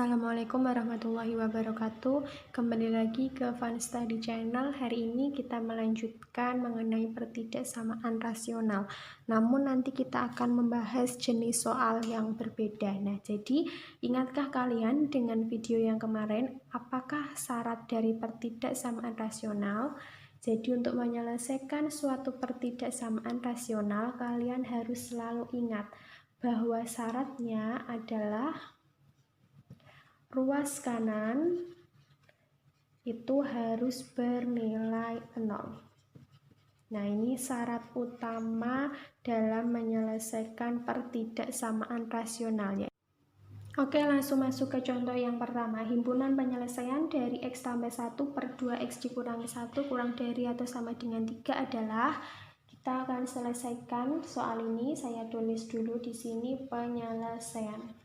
Assalamualaikum warahmatullahi wabarakatuh. Kembali lagi ke Fun Study Channel. Hari ini kita melanjutkan mengenai pertidaksamaan rasional. Namun nanti kita akan membahas jenis soal yang berbeda. Nah, jadi ingatkah kalian dengan video yang kemarin, apakah syarat dari pertidaksamaan rasional? Jadi untuk menyelesaikan suatu pertidaksamaan rasional, kalian harus selalu ingat bahwa syaratnya adalah ruas kanan itu harus bernilai 0. Nah, ini syarat utama dalam menyelesaikan pertidaksamaan rasional ya. Oke, langsung masuk ke contoh yang pertama. Himpunan penyelesaian dari X tambah 1 per 2X dikurangi 1 kurang dari atau sama dengan 3 adalah, kita akan selesaikan soal ini. Saya tulis dulu di sini penyelesaian.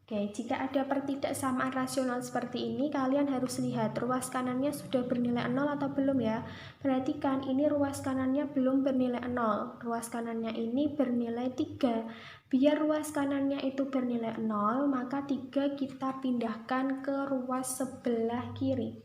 Oke, jika ada pertidaksamaan rasional seperti ini, kalian harus lihat ruas kanannya sudah bernilai 0 atau belum ya. Perhatikan, ini ruas kanannya belum bernilai 0. Ruas kanannya ini bernilai 3. Biar ruas kanannya itu bernilai 0, maka 3 kita pindahkan ke ruas sebelah kiri.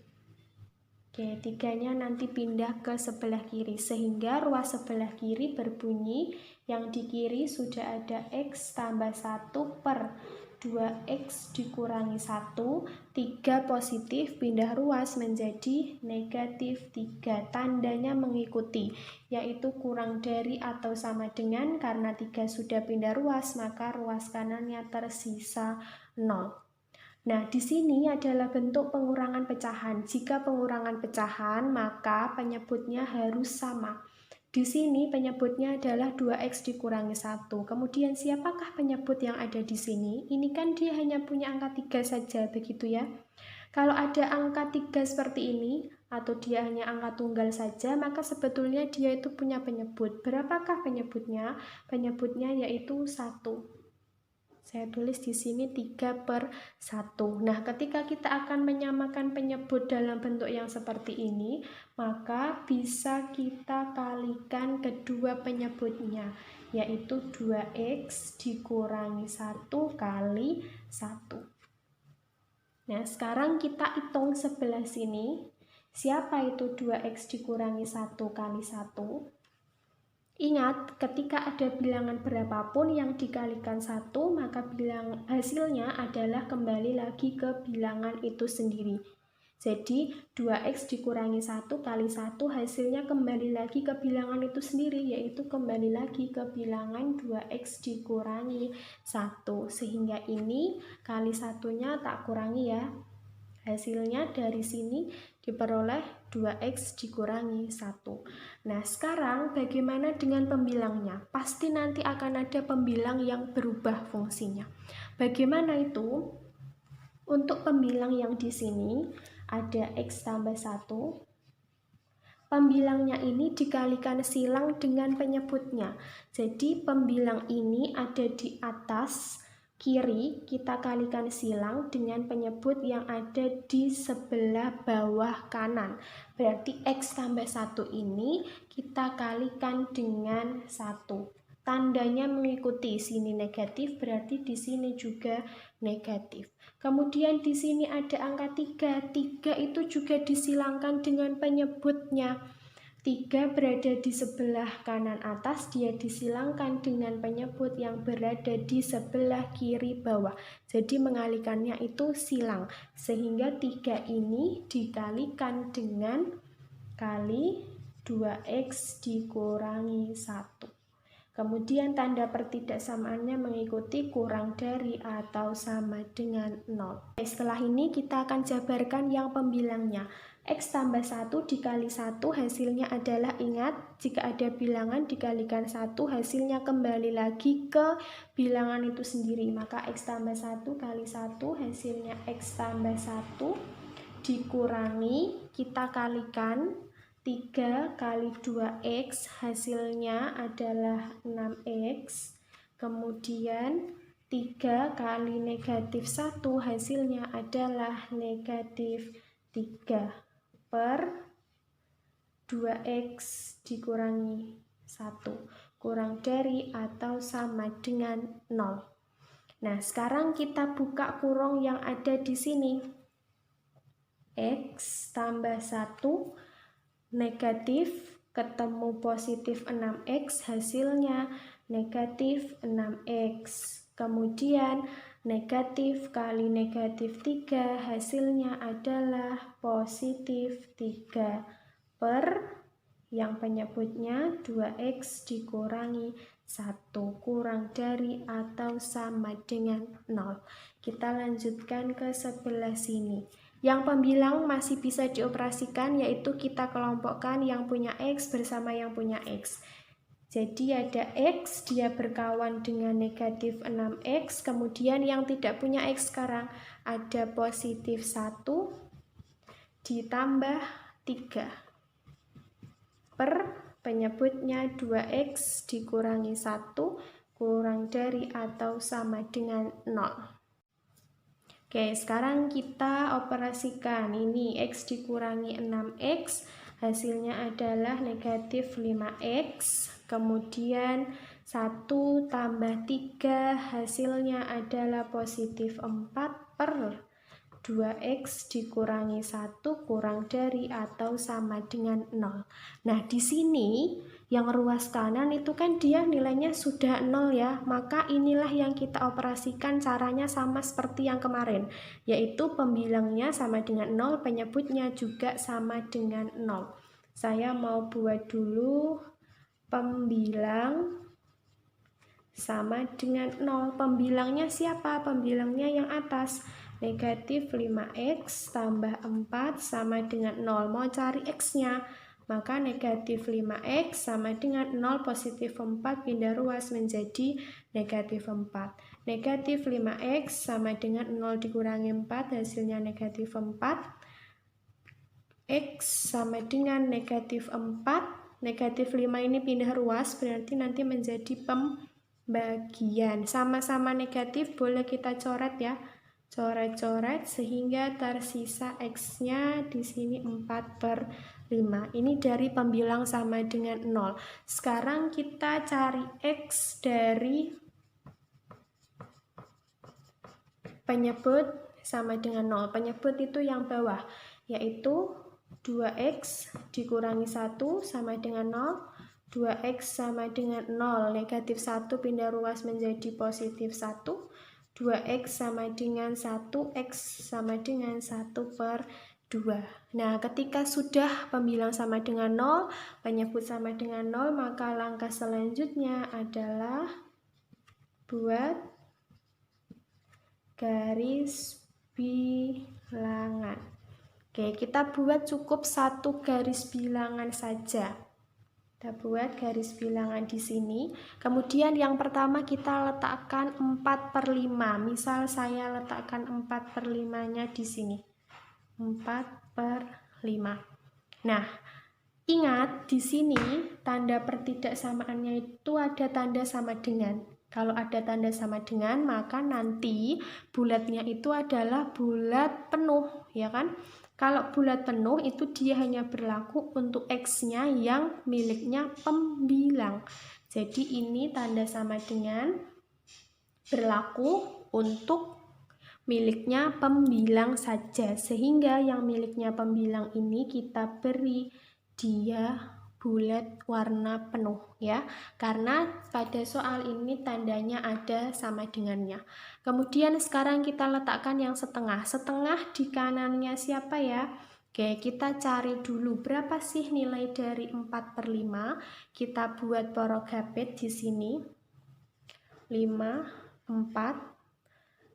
Oke, 3-nya nanti pindah ke sebelah kiri, sehingga ruas sebelah kiri berbunyi, yang di kiri sudah ada X tambah 1 per 2X dikurangi 1, 3 positif, pindah ruas menjadi negatif 3. Tandanya mengikuti, yaitu kurang dari atau sama dengan, karena 3 sudah pindah ruas, maka ruas kanannya tersisa 0. Nah, di sini adalah bentuk pengurangan pecahan. Jika pengurangan pecahan, maka penyebutnya harus sama. Di sini penyebutnya adalah 2X dikurangi 1. Kemudian siapakah penyebut yang ada di sini? Ini kan dia hanya punya angka 3 saja, begitu ya. Kalau ada angka 3 seperti ini, atau dia hanya angka tunggal saja, maka sebetulnya dia itu punya penyebut. Berapakah penyebutnya? Penyebutnya yaitu 1. Saya tulis di sini 3 per 1. Nah, ketika kita akan menyamakan penyebut dalam bentuk yang seperti ini, maka bisa kita kalikan kedua penyebutnya, yaitu 2X dikurangi 1 kali 1. Nah, sekarang kita hitung sebelah sini. Siapa itu 2X dikurangi 1 kali 1? Ingat, ketika ada bilangan berapapun yang dikalikan 1, maka hasilnya adalah kembali lagi ke bilangan itu sendiri. Jadi, 2X dikurangi 1 kali 1 hasilnya kembali lagi ke bilangan itu sendiri, yaitu kembali lagi ke bilangan 2X dikurangi 1. Sehingga ini kali satunya tak kurangi ya. Hasilnya dari sini diperoleh 2X dikurangi 1. Nah, sekarang bagaimana dengan pembilangnya? Pasti nanti akan ada pembilang yang berubah fungsinya. Bagaimana itu? Untuk pembilang yang di sini ada X tambah 1. Pembilangnya ini dikalikan silang dengan penyebutnya. Jadi pembilang ini ada di atas kiri, kita kalikan silang dengan penyebut yang ada di sebelah bawah kanan. Berarti X tambah 1 ini kita kalikan dengan 1. Tandanya mengikuti, sini negatif berarti di sini juga negatif. Kemudian di sini ada angka 3. 3 itu juga disilangkan dengan penyebutnya. 3 berada di sebelah kanan atas, dia disilangkan dengan penyebut yang berada di sebelah kiri bawah. Jadi mengalihkannya itu silang, sehingga 3 ini dikalikan dengan kali 2X dikurangi 1. Kemudian tanda pertidaksamaannya mengikuti kurang dari atau sama dengan 0. Setelah ini kita akan jabarkan yang pembilangnya. X tambah 1 dikali 1 hasilnya adalah, ingat, jika ada bilangan dikalikan 1 hasilnya kembali lagi ke bilangan itu sendiri. Maka X tambah 1 kali 1 hasilnya X tambah 1 dikurangi, kita kalikan 3 kali 2X hasilnya adalah 6X. Kemudian 3 kali negatif 1 hasilnya adalah negatif 3 per 2X dikurangi 1 kurang dari atau sama dengan 0. Nah, sekarang kita buka kurung yang ada di sini. X tambah 1 negatif ketemu positif 6X, hasilnya negatif 6X. Kemudian negatif kali negatif 3, hasilnya adalah positif 3 per yang penyebutnya 2X dikurangi 1 kurang dari atau sama dengan 0. Kita lanjutkan ke sebelah sini. Yang pembilang masih bisa dioperasikan, yaitu kita kelompokkan yang punya X bersama yang punya X. Jadi ada X, dia berkawan dengan negatif 6X, kemudian yang tidak punya X sekarang ada positif 1 ditambah 3 per penyebutnya 2X dikurangi 1 kurang dari atau sama dengan 0. Oke, sekarang kita operasikan. Ini X dikurangi 6X, hasilnya adalah negatif 5X. Kemudian 1 tambah 3, hasilnya adalah positif 4 per 2X dikurangi 1 kurang dari atau sama dengan 0. Nah, di sini yang ruas kanan itu kan dia nilainya sudah 0 ya, maka inilah yang kita operasikan, caranya sama seperti yang kemarin, yaitu pembilangnya sama dengan 0, penyebutnya juga sama dengan 0. Saya mau buat dulu pembilang sama dengan 0. Pembilangnya siapa? Pembilangnya yang atas. Negatif 5X tambah 4 sama dengan 0. Mau cari X-nya, maka negatif 5X sama dengan 0, positif 4 pindah ruas menjadi negatif 4. Negatif 5X sama dengan 0 dikurangi 4, hasilnya negatif 4. X sama dengan negatif 4. Negatif 5 ini pindah ruas, berarti nanti menjadi pembagian. Sama-sama negatif, boleh kita coret ya. Coret-coret sehingga tersisa X-nya di sini 4/5. Ini dari pembilang sama dengan 0. Sekarang kita cari X dari penyebut sama dengan 0. Penyebut itu yang bawah, yaitu 2X dikurangi 1 sama dengan 0. 2X sama dengan 0. Negatif 1 pindah ruas menjadi positif 1. 2X sama dengan 1, X sama dengan 1/2. Nah, ketika sudah pembilang sama dengan 0, penyebut sama dengan 0, maka langkah selanjutnya adalah buat garis bilangan. Oke, kita buat cukup 1 garis bilangan saja. Kita buat garis bilangan di sini. Kemudian yang pertama kita letakkan 4/5. Misal saya letakkan 4/5-nya di sini. 4/5. Nah, ingat di sini tanda pertidaksamaannya itu ada tanda sama dengan. Kalau ada tanda sama dengan, maka nanti bulatnya itu adalah bulat penuh, ya kan? Kalau bulat penuh itu dia hanya berlaku untuk X-nya yang miliknya pembilang. Jadi ini tanda sama dengan berlaku untuk miliknya pembilang saja. Sehingga yang miliknya pembilang ini kita beri dia bulat warna penuh ya, karena pada soal ini tandanya ada sama dengannya. Kemudian sekarang kita letakkan yang setengah. Setengah di kanannya siapa ya? Oke, kita cari dulu berapa sih nilai dari 4/5. Kita buat porogapit di sini. 5, 4.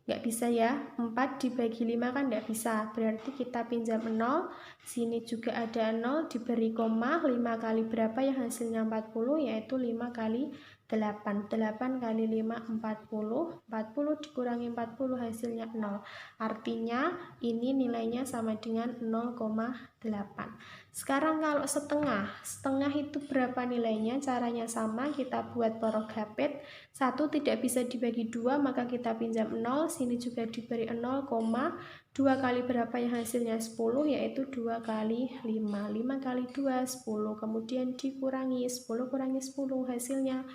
Nggak bisa ya, 4 dibagi 5 kan nggak bisa, berarti kita pinjam 0, sini juga ada 0, diberi koma, 5 kali berapa yang hasilnya 40, yaitu 5 kali 8, 8 kali 5, 40, 40 dikurangi 40 hasilnya 0, artinya ini nilainya sama dengan 0,8. Sekarang kalau setengah, setengah itu berapa nilainya? Caranya sama, kita buat porogapit, 1 tidak bisa dibagi 2, maka kita pinjam 0, sini juga diberi 0, 2 kali berapa yang hasilnya 10, yaitu 2 kali 5, 5 kali 2, 10, kemudian dikurangi 10 kurangi 10, hasilnya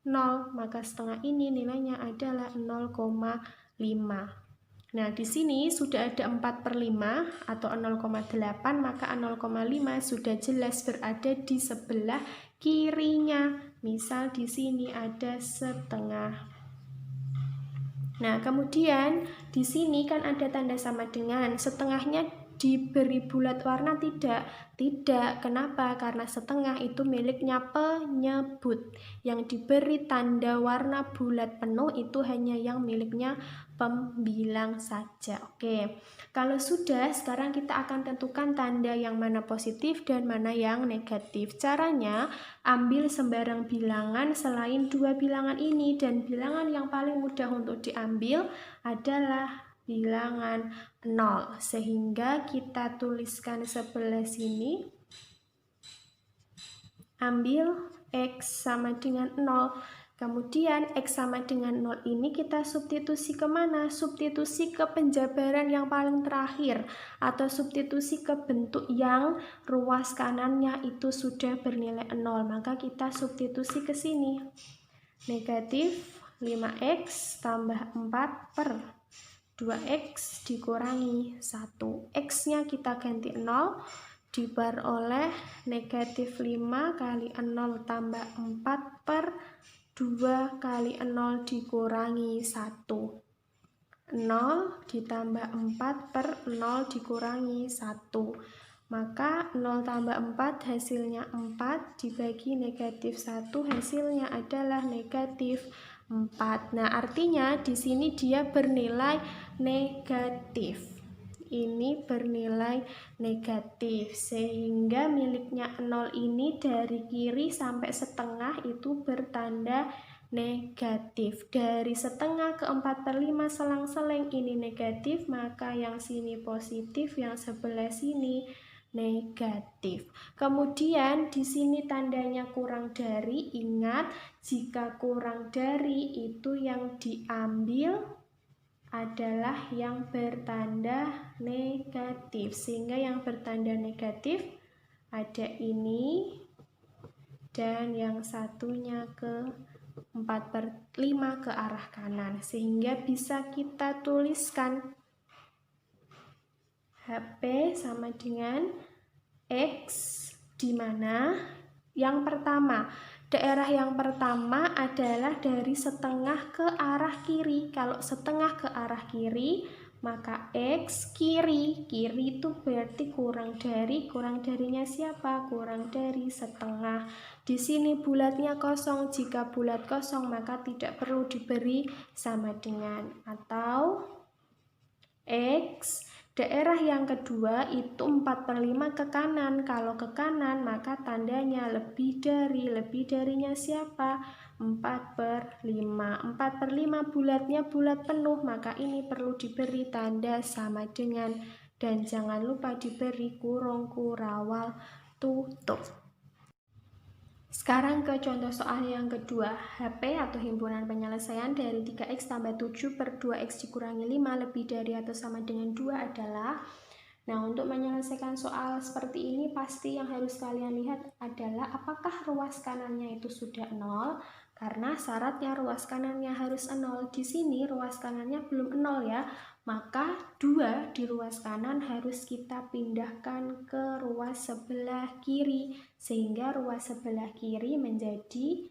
0, maka setengah ini nilainya adalah 0,5. Nah, di sini sudah ada 4/5 atau 0,8, maka 0,5 sudah jelas berada di sebelah kirinya. Misal di sini ada setengah. Nah, kemudian di sini kan ada tanda sama dengan, setengahnya diberi bulat warna tidak? Tidak. Kenapa? Karena setengah itu miliknya penyebut. Yang diberi tanda warna bulat penuh itu hanya yang miliknya pembilang saja. Oke. Kalau sudah, sekarang kita akan tentukan tanda yang mana positif dan mana yang negatif. Caranya, ambil sembarang bilangan selain dua bilangan ini, dan bilangan yang paling mudah untuk diambil adalah bilangan 0, sehingga kita tuliskan sebelah sini, ambil X sama dengan 0, kemudian X sama dengan 0 ini kita substitusi kemana? Substitusi ke penjabaran yang paling terakhir, atau substitusi ke bentuk yang ruas kanannya itu sudah bernilai 0, maka kita substitusi ke sini, negatif 5X tambah 4 per 2X dikurangi 1. X-nya kita ganti 0, diperoleh negatif 5 kali 0 tambah 4 per 2 kali 0 dikurangi 1. 0 ditambah 4 per 0 dikurangi 1. Maka 0 tambah 4 hasilnya 4, dibagi negatif 1 hasilnya adalah negatif 4. Nah, artinya di sini dia bernilai negatif. Ini bernilai negatif, sehingga miliknya 0 ini dari kiri sampai setengah itu bertanda negatif. Dari setengah ke 4/5 selang-seling ini negatif, maka yang sini positif, yang sebelah sini negatif. Kemudian di sini tandanya kurang dari. Ingat, jika kurang dari itu yang diambil adalah yang bertanda negatif, sehingga yang bertanda negatif ada ini, dan yang satunya ke 4/5 ke arah kanan, sehingga bisa kita tuliskan HP sama dengan X, di mana yang pertama, daerah yang pertama adalah dari setengah ke arah kiri. Kalau setengah ke arah kiri, maka X kiri. Kiri itu berarti kurang dari. Kurang darinya siapa? Kurang dari setengah. Di sini bulatnya kosong. Jika bulat kosong, maka tidak perlu diberi sama dengan. Atau X, daerah yang kedua itu 4/5 ke kanan. Kalau ke kanan, maka tandanya lebih dari. Lebih darinya siapa? 4/5. 4/5 bulatnya bulat penuh, maka ini perlu diberi tanda sama dengan. Dan jangan lupa diberi kurung kurawal tutup. Sekarang ke contoh soal yang kedua. HP atau himpunan penyelesaian dari 3X tambah 7 per 2X dikurangi 5 lebih dari atau sama dengan 2 adalah. Nah, untuk menyelesaikan soal seperti ini, pasti yang harus kalian lihat adalah apakah ruas kanannya itu sudah 0. Karena syaratnya ruas kanannya harus 0. Di sini ruas kanannya belum 0 ya. Maka 2 di ruas kanan harus kita pindahkan ke ruas sebelah kiri, sehingga ruas sebelah kiri menjadi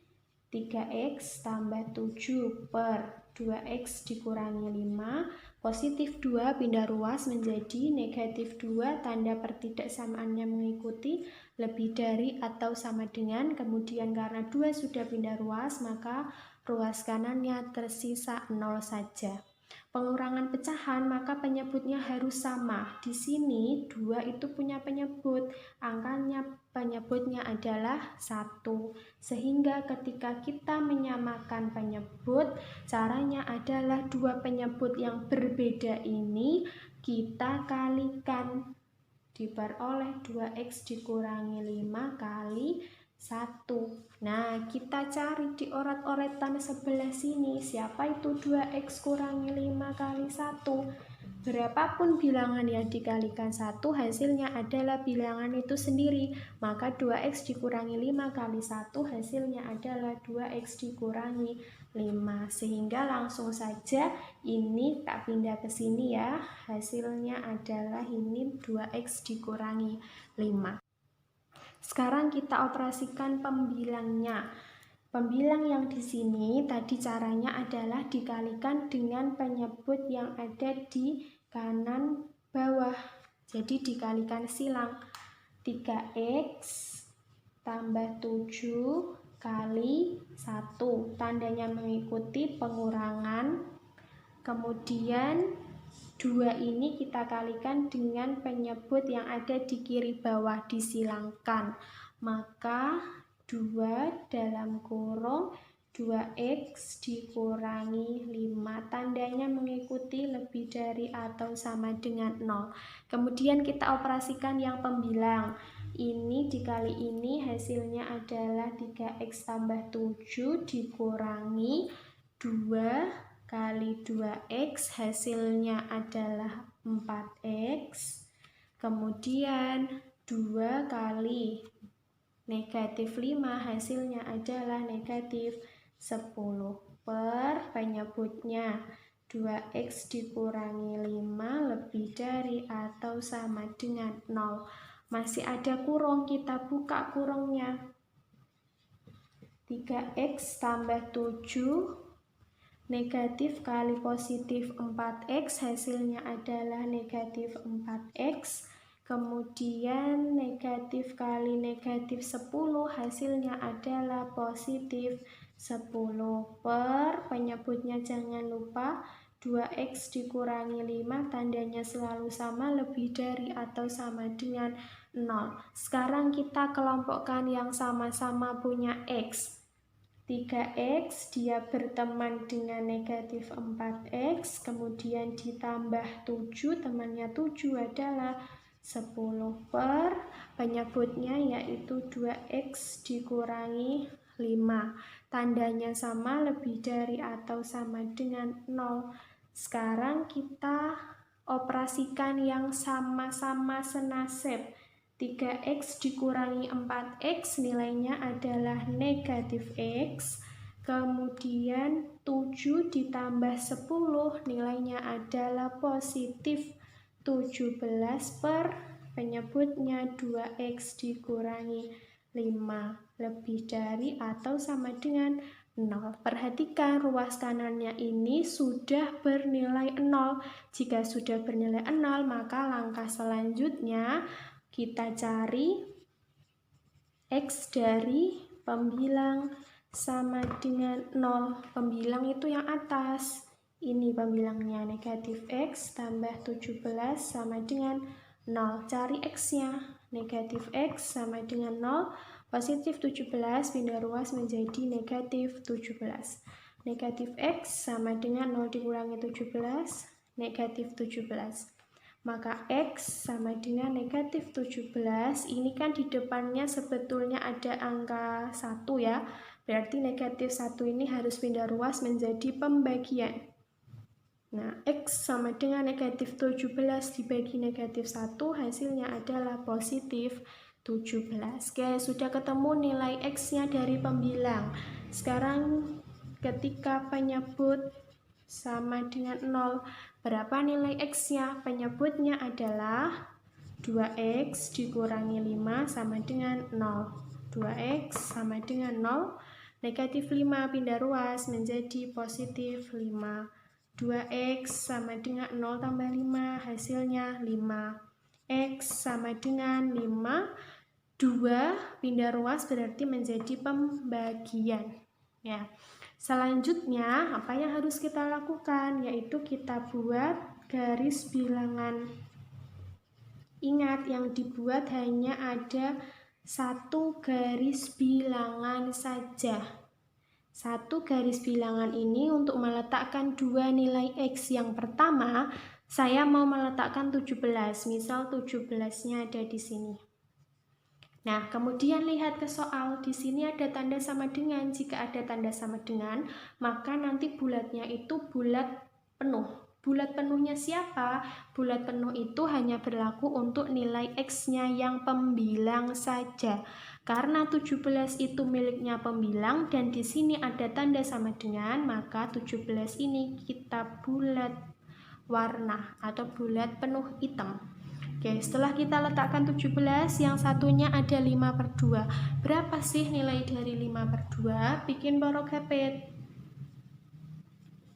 3X tambah 7 per 2X dikurangi 5, positif 2 pindah ruas menjadi negatif 2, tanda pertidaksamaannya mengikuti lebih dari atau sama dengan. Kemudian karena 2 sudah pindah ruas, maka ruas kanannya tersisa 0 saja. Pengurangan pecahan, maka penyebutnya harus sama. Di sini 2 itu punya penyebut, angkanya penyebutnya adalah 1. Sehingga ketika kita menyamakan penyebut, caranya adalah 2 penyebut yang berbeda ini kita kalikan, diperoleh 2X dikurangi 5 kali 1. Nah, kita cari di oret-oretan sebelah sini. Siapa itu 2X kurangi 5 kali 1? Berapapun bilangan yang dikalikan 1, hasilnya adalah bilangan itu sendiri. Maka 2x dikurangi 5 kali 1, hasilnya adalah 2x dikurangi 5. Sehingga langsung saja ini tak pindah ke sini ya. Hasilnya adalah ini 2x dikurangi 5. Sekarang kita operasikan pembilangnya. Pembilang yang di sini tadi caranya adalah dikalikan dengan penyebut yang ada di kanan bawah. Jadi dikalikan silang. 3x tambah 7 kali 1. Tandanya mengikuti pengurangan. Kemudian 2 ini kita kalikan dengan penyebut yang ada di kiri bawah, disilangkan. Maka 2 dalam kurung 2x dikurangi 5. Tandanya mengikuti lebih dari atau sama dengan 0. Kemudian kita operasikan yang pembilang. Ini dikali ini hasilnya adalah 3x tambah 7 dikurangi 2 kali 2x, hasilnya adalah 4x. Kemudian 2 kali negatif 5, hasilnya adalah negatif 10. Per penyebutnya 2x dikurangi 5 lebih dari atau sama dengan 0. Masih ada kurung, kita buka kurungnya. 3x tambah 7 negatif kali positif 4x, hasilnya adalah negatif 4x. Kemudian negatif kali negatif 10, hasilnya adalah positif 10. Per penyebutnya jangan lupa 2x dikurangi 5, tandanya selalu sama, lebih dari atau sama dengan 0. Sekarang kita kelompokkan yang sama-sama punya x. 3x dia berteman dengan negatif 4x, kemudian ditambah 7, temannya 7 adalah 10. Per penyebutnya yaitu 2x dikurangi 5. Tandanya sama, lebih dari atau sama dengan 0. Sekarang kita operasikan yang sama-sama senasib. 3x dikurangi 4x nilainya adalah negatif x. Kemudian 7 ditambah 10 nilainya adalah positif 17. Per penyebutnya 2x dikurangi 5 lebih dari atau sama dengan 0. Perhatikan ruas kanannya ini sudah bernilai 0. Jika sudah bernilai 0, maka langkah selanjutnya kita cari x dari pembilang sama dengan 0. Pembilang itu yang atas. Ini pembilangnya, negatif x tambah 17 sama dengan 0. Cari x-nya. Negatif x sama dengan 0. Positif 17 pindah ruas menjadi negatif 17. Negatif x sama dengan 0 dikurangi 17, negatif 17. Maka x sama dengan negatif 17. Ini kan di depannya sebetulnya ada angka 1 ya. Berarti negatif 1 ini harus pindah ruas menjadi pembagian. Nah, x sama dengan negatif 17 dibagi negatif 1, hasilnya adalah positif 17. Oke, sudah ketemu nilai x-nya dari pembilang. Sekarang ketika penyebut sama dengan 0, berapa nilai x-nya? Penyebutnya adalah 2x dikurangi 5 sama dengan 0. 2x sama dengan 0, negatif 5 pindah ruas menjadi positif 5. 2x sama dengan 0 tambah 5, hasilnya 5. X sama dengan 5, 2 pindah ruas berarti menjadi pembagian. Ya. Selanjutnya, apa yang harus kita lakukan? Yaitu kita buat garis bilangan. Ingat, yang dibuat hanya ada satu garis bilangan saja. Satu garis bilangan ini untuk meletakkan dua nilai x. Yang pertama, saya mau meletakkan 17. Misal 17-nya ada di sini. Nah, kemudian lihat ke soal. Di sini ada tanda sama dengan. Jika ada tanda sama dengan, maka nanti bulatnya itu bulat penuh. Bulat penuhnya siapa? Bulat penuh itu hanya berlaku untuk nilai X-nya yang pembilang saja. Karena 17 itu miliknya pembilang dan di sini ada tanda sama dengan, maka 17 ini kita bulat warna atau bulat penuh hitam. Oke, setelah kita letakkan 17, yang satunya ada 5/2. Berapa sih nilai dari 5/2? Bikin borok HP.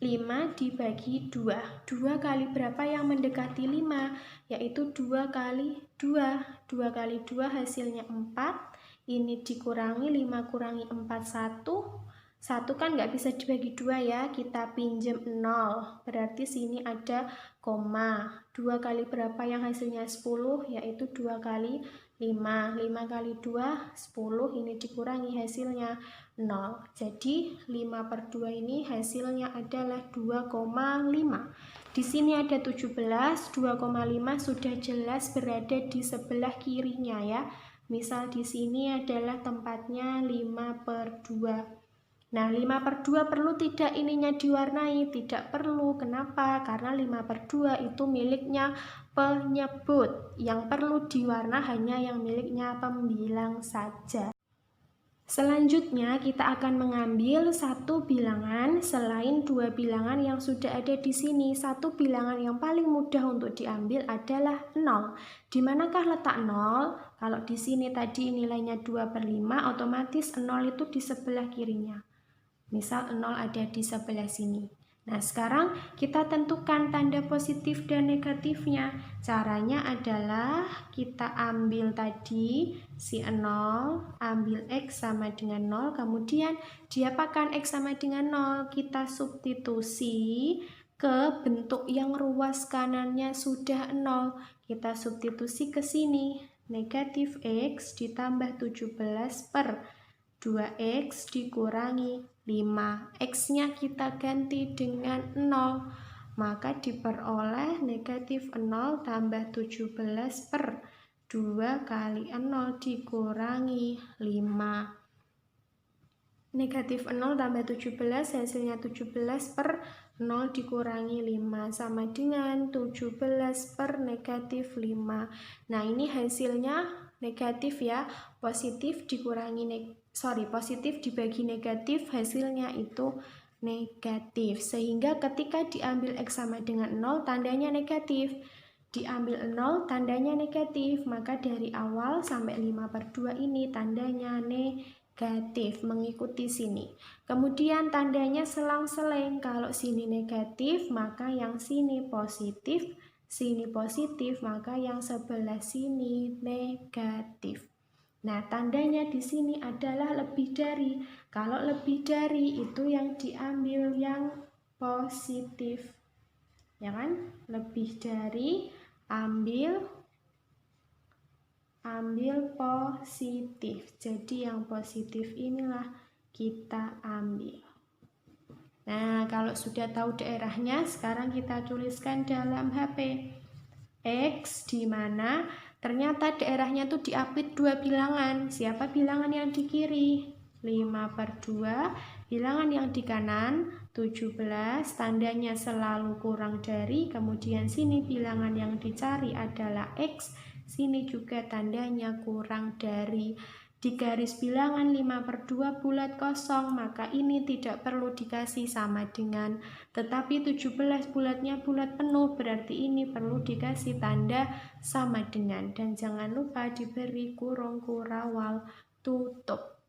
5 dibagi 2. 2 kali berapa yang mendekati 5? Yaitu 2 kali 2. 2 kali 2 hasilnya 4. Ini dikurangi 5 kurangi 4, 1. 1 kan nggak bisa dibagi 2 ya, kita pinjam 0. Berarti sini ada koma. 2 kali berapa yang hasilnya 10? Yaitu 2 kali 5. 5 kali 2, 10. Ini dikurangi hasilnya 0. Jadi 5/2 ini hasilnya adalah 2,5. Di sini ada 17, 2,5 sudah jelas berada di sebelah kirinya ya. Misal di sini adalah tempatnya 5/2. Nah, 5/2 perlu tidak ininya diwarnai? Tidak perlu. Kenapa? Karena 5/2 itu miliknya penyebut. Yang perlu diwarna hanya yang miliknya pembilang saja. Selanjutnya kita akan mengambil satu bilangan selain dua bilangan yang sudah ada di sini. Satu bilangan yang paling mudah untuk diambil adalah 0. Di manakah letak 0? Kalau di sini tadi nilainya 2/5, otomatis 0 itu di sebelah kirinya. Misal 0 ada di sebelah sini. Nah, sekarang kita tentukan tanda positif dan negatifnya. Caranya adalah kita ambil tadi si 0, ambil X sama dengan 0, kemudian diapakan X sama dengan 0? Kita substitusi ke bentuk yang ruas kanannya sudah 0. Kita substitusi ke sini. Negatif X ditambah 17/2X dikurangi 5. X-nya kita ganti dengan 0. Maka diperoleh negatif 0 tambah 17/2 kali 0 dikurangi 5. Negatif 0 tambah 17 hasilnya 17/0 dikurangi 5 sama dengan 17/-5. Nah, ini hasilnya negatif ya. Positif dibagi negatif hasilnya itu negatif. Sehingga ketika diambil X sama dengan 0 tandanya negatif. Diambil 0 tandanya negatif. Maka dari awal sampai 5/2 ini tandanya negatif mengikuti sini. Kemudian tandanya selang-seling. Kalau sini negatif maka yang sini positif. Sini positif maka yang sebelah sini negatif. Nah, tandanya di sini adalah lebih dari. Kalau lebih dari itu yang diambil yang positif. Ya kan? Lebih dari ambil positif. Jadi yang positif inilah kita ambil. Nah, kalau sudah tahu daerahnya, sekarang kita tuliskan dalam HP. X di mana? Ternyata daerahnya tuh diapit dua bilangan. Siapa bilangan yang di kiri? 5/2. Bilangan yang di kanan 17. Tandanya selalu kurang dari. Kemudian sini bilangan yang dicari adalah X. Sini juga tandanya kurang dari. Di garis bilangan 5/2 bulat kosong, maka ini tidak perlu dikasih sama dengan. Tetapi 17 bulatnya bulat penuh, berarti ini perlu dikasih tanda sama dengan. Dan jangan lupa diberi kurung kurawal tutup.